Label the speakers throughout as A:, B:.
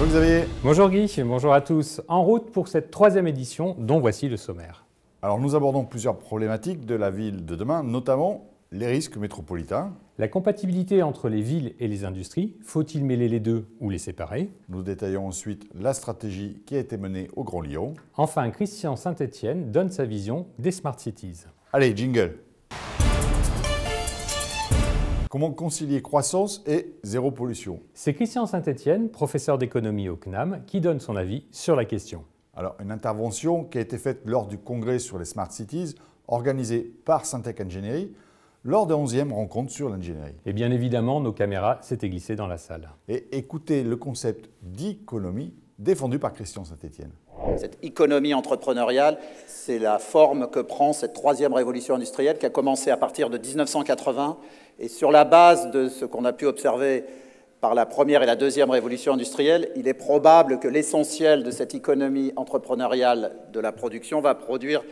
A: Bonjour Xavier.
B: Bonjour Guy, bonjour à tous. En route pour cette troisième édition, dont voici le sommaire.
A: Alors nous abordons plusieurs problématiques de la ville de demain, notamment les risques métropolitains.
B: La compatibilité entre les villes et les industries, faut-il mêler les deux ou les séparer?
A: Nous détaillons ensuite la stratégie qui a été menée au Grand Lyon.
B: Enfin, Christian Saint-Etienne donne sa vision des Smart Cities.
A: Allez, jingle. Comment concilier croissance et zéro pollution?
B: C'est Christian Saint-Etienne, professeur d'économie au CNAM, qui donne son avis sur la question.
A: Alors, une intervention qui a été faite lors du congrès sur les Smart Cities, organisé par Syntec Ingénierie, lors de la 11e rencontre sur l'ingénierie.
B: Et bien évidemment, nos caméras s'étaient glissées dans la salle.
A: Et écoutez le concept d'économie défendu par Christian Saint-Etienne.
C: Cette économie entrepreneuriale, c'est la forme que prend cette troisième révolution industrielle qui a commencé à partir de 1980. Et sur la base de ce qu'on a pu observer par la première et la deuxième révolution industrielle, il est probable que l'essentiel de cette économie entrepreneuriale de la production va produire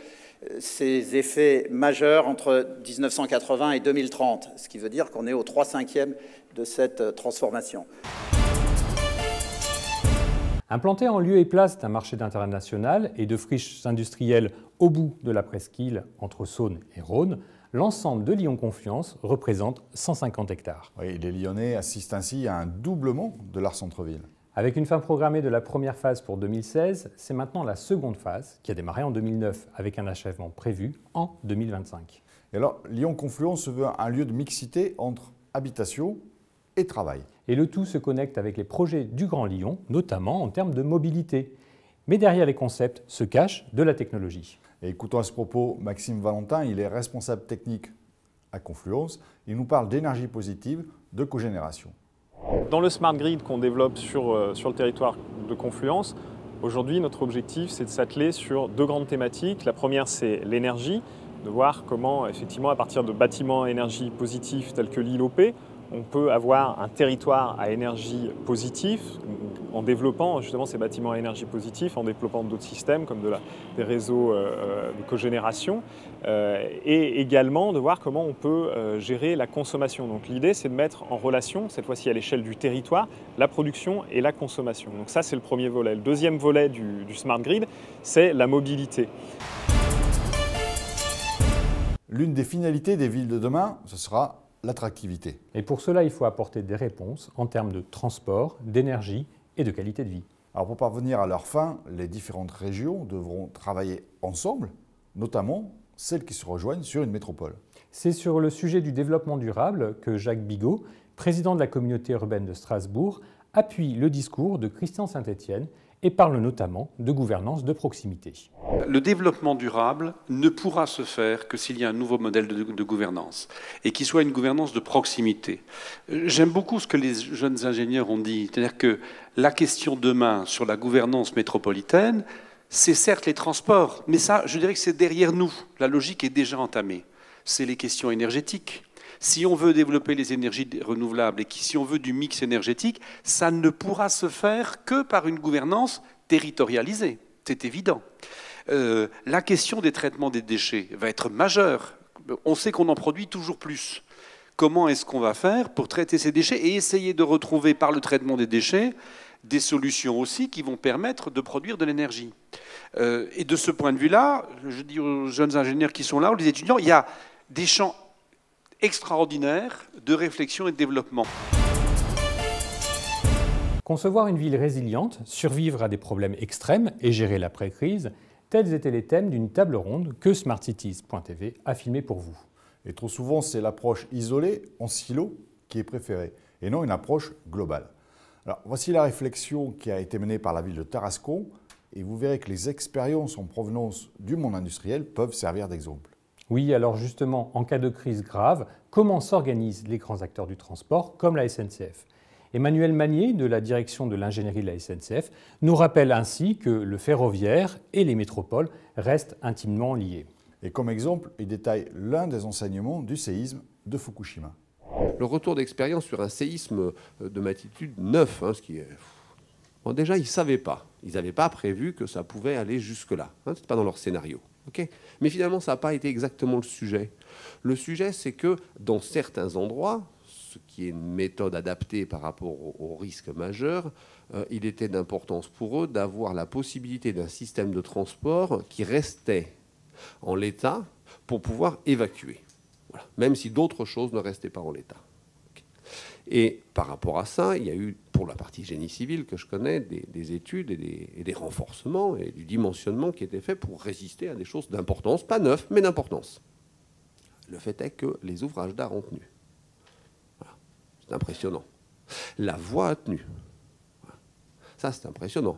C: ces effets majeurs entre 1980 et 2030, ce qui veut dire qu'on est au 3/5e de cette transformation.
B: Implanté en lieu et place d'un marché d'intérêt national et de friches industrielles au bout de la presqu'île entre Saône et Rhône, l'ensemble de Lyon Confluence représente 150 hectares.
A: Oui, les Lyonnais assistent ainsi à un doublement de leur centre-ville.
B: Avec une fin programmée de la première phase pour 2016, c'est maintenant la seconde phase qui a démarré en 2009 avec un achèvement prévu en 2025.
A: Et alors, Lyon Confluence se veut un lieu de mixité entre habitation et travail.
B: Et le tout se connecte avec les projets du Grand Lyon, notamment en termes de mobilité. Mais derrière les concepts se cache de la technologie.
A: Et écoutons à ce propos Maxime Valentin, il est responsable technique à Confluence. Il nous parle d'énergie positive, de cogénération.
D: Dans le Smart Grid qu'on développe sur le territoire de Confluence, aujourd'hui notre objectif c'est de s'atteler sur deux grandes thématiques. La première c'est l'énergie, de voir comment effectivement à partir de bâtiments à énergie positive tels que l'île OP, on peut avoir un territoire à énergie positive en développant justement ces bâtiments à énergie positive, en développant d'autres systèmes comme des réseaux de cogénération et également de voir comment on peut gérer la consommation. Donc l'idée c'est de mettre en relation, cette fois-ci à l'échelle du territoire, la production et la consommation. Donc ça c'est le premier volet. Le deuxième volet du Smart Grid, c'est la mobilité.
A: L'une des finalités des villes de demain, ce sera l'attractivité.
B: Et pour cela, il faut apporter des réponses en termes de transport, d'énergie et de qualité de vie.
A: Alors pour parvenir à leur fin, les différentes régions devront travailler ensemble, notamment celles qui se rejoignent sur une métropole.
B: C'est sur le sujet du développement durable que Jacques Bigot, président de la communauté urbaine de Strasbourg, appuie le discours de Christian Saint-Etienne et parle notamment de gouvernance de proximité.
E: Le développement durable ne pourra se faire que s'il y a un nouveau modèle de gouvernance et qui soit une gouvernance de proximité. J'aime beaucoup ce que les jeunes ingénieurs ont dit, c'est-à-dire que la question demain sur la gouvernance métropolitaine, c'est certes les transports, mais ça, je dirais que c'est derrière nous. La logique est déjà entamée. C'est les questions énergétiques. Si on veut développer les énergies renouvelables et si on veut du mix énergétique, ça ne pourra se faire que par une gouvernance territorialisée. C'est évident. La question des traitements des déchets va être majeure. On sait qu'on en produit toujours plus. Comment est-ce qu'on va faire pour traiter ces déchets et essayer de retrouver par le traitement des déchets des solutions aussi qui vont permettre de produire de l'énergie. Et de ce point de vue-là, je dis aux jeunes ingénieurs qui sont là, aux étudiants, il y a des champs extraordinaire de réflexion et de développement.
B: Concevoir une ville résiliente, survivre à des problèmes extrêmes et gérer l'après-crise, tels étaient les thèmes d'une table ronde que smartcities.tv a filmée pour vous.
A: Et trop souvent, c'est l'approche isolée, en silo, qui est préférée, et non une approche globale. Alors, voici la réflexion qui a été menée par la ville de Tarascon, et vous verrez que les expériences en provenance du monde industriel peuvent servir d'exemple.
B: Oui, alors justement, en cas de crise grave, comment s'organisent les grands acteurs du transport, comme la SNCF? Emmanuel Magnier, de la direction de l'ingénierie de la SNCF, nous rappelle ainsi que le ferroviaire et les métropoles restent intimement liés.
A: Et comme exemple, il détaille l'un des enseignements du séisme de Fukushima.
F: Le retour d'expérience sur un séisme de magnitude 9, ce qui est... Bon, déjà, ils ne savaient pas. Ils n'avaient pas prévu que ça pouvait aller jusque-là. Ce n'était pas dans leur scénario. Okay. Mais finalement, ça n'a pas été exactement le sujet. Le sujet, c'est que dans certains endroits, ce qui est une méthode adaptée par rapport aux risques majeurs, il était d'importance pour eux d'avoir la possibilité d'un système de transport qui restait en l'état pour pouvoir évacuer, voilà, même si d'autres choses ne restaient pas en l'état. Et par rapport à ça, il y a eu, pour la partie génie civil que je connais, des études et des renforcements et du dimensionnement qui étaient faits pour résister à des choses d'importance, pas neuves, mais d'importance. Le fait est que les ouvrages d'art ont tenu. Voilà. C'est impressionnant. La voie a tenu. Voilà. Ça, c'est impressionnant.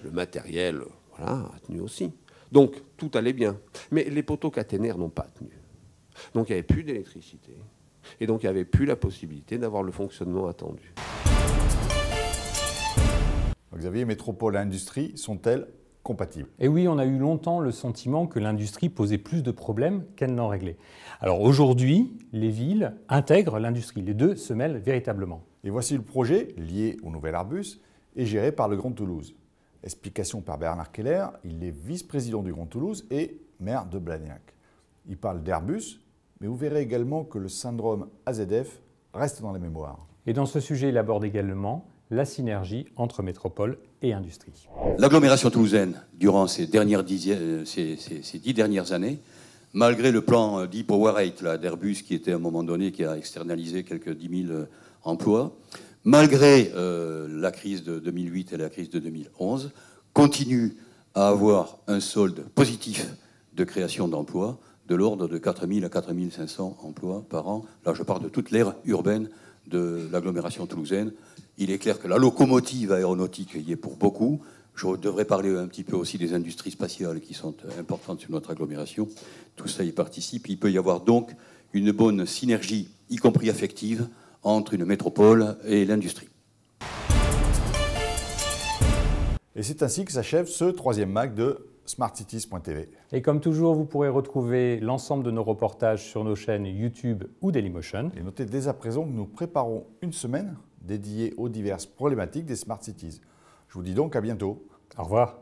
F: Le matériel, voilà, a tenu aussi. Donc, tout allait bien. Mais les poteaux caténaires n'ont pas tenu. Donc, il n'y avait plus d'électricité. Et donc, il n'y avait plus la possibilité d'avoir le fonctionnement attendu.
A: Xavier, métropole et industrie sont-elles compatibles?
B: Et oui, on a eu longtemps le sentiment que l'industrie posait plus de problèmes qu'elle n'en réglait. Alors aujourd'hui, les villes intègrent l'industrie. Les deux se mêlent véritablement.
A: Et voici le projet, lié au nouvel Airbus, et géré par le Grand Toulouse. Explication par Bernard Keller, il est vice-président du Grand Toulouse et maire de Blagnac. Il parle d'Airbus, mais vous verrez également que le syndrome AZF reste dans les mémoires.
B: Et dans ce sujet, il aborde également la synergie entre métropole et industrie.
G: L'agglomération toulousaine, durant ces 10 dernières années, malgré le plan dit Power 8 d'Airbus qui était à un moment donné, qui a externalisé quelques 10 000 emplois, malgré la crise de 2008 et la crise de 2011, continue à avoir un solde positif de création d'emplois de l'ordre de 4 000 à 4 500 emplois par an. Là, je parle de toute l'aire urbaine de l'agglomération toulousaine. Il est clair que la locomotive aéronautique y est pour beaucoup. Je devrais parler un petit peu aussi des industries spatiales qui sont importantes sur notre agglomération. Tout ça y participe. Il peut y avoir donc une bonne synergie, y compris affective, entre une métropole et l'industrie.
A: Et c'est ainsi que s'achève ce troisième MAC de smartcities.tv.
B: Et comme toujours, vous pourrez retrouver l'ensemble de nos reportages sur nos chaînes YouTube ou Dailymotion.
A: Et notez dès à présent que nous préparons une semaine dédiée aux diverses problématiques des Smart Cities. Je vous dis donc à bientôt.
B: Au revoir.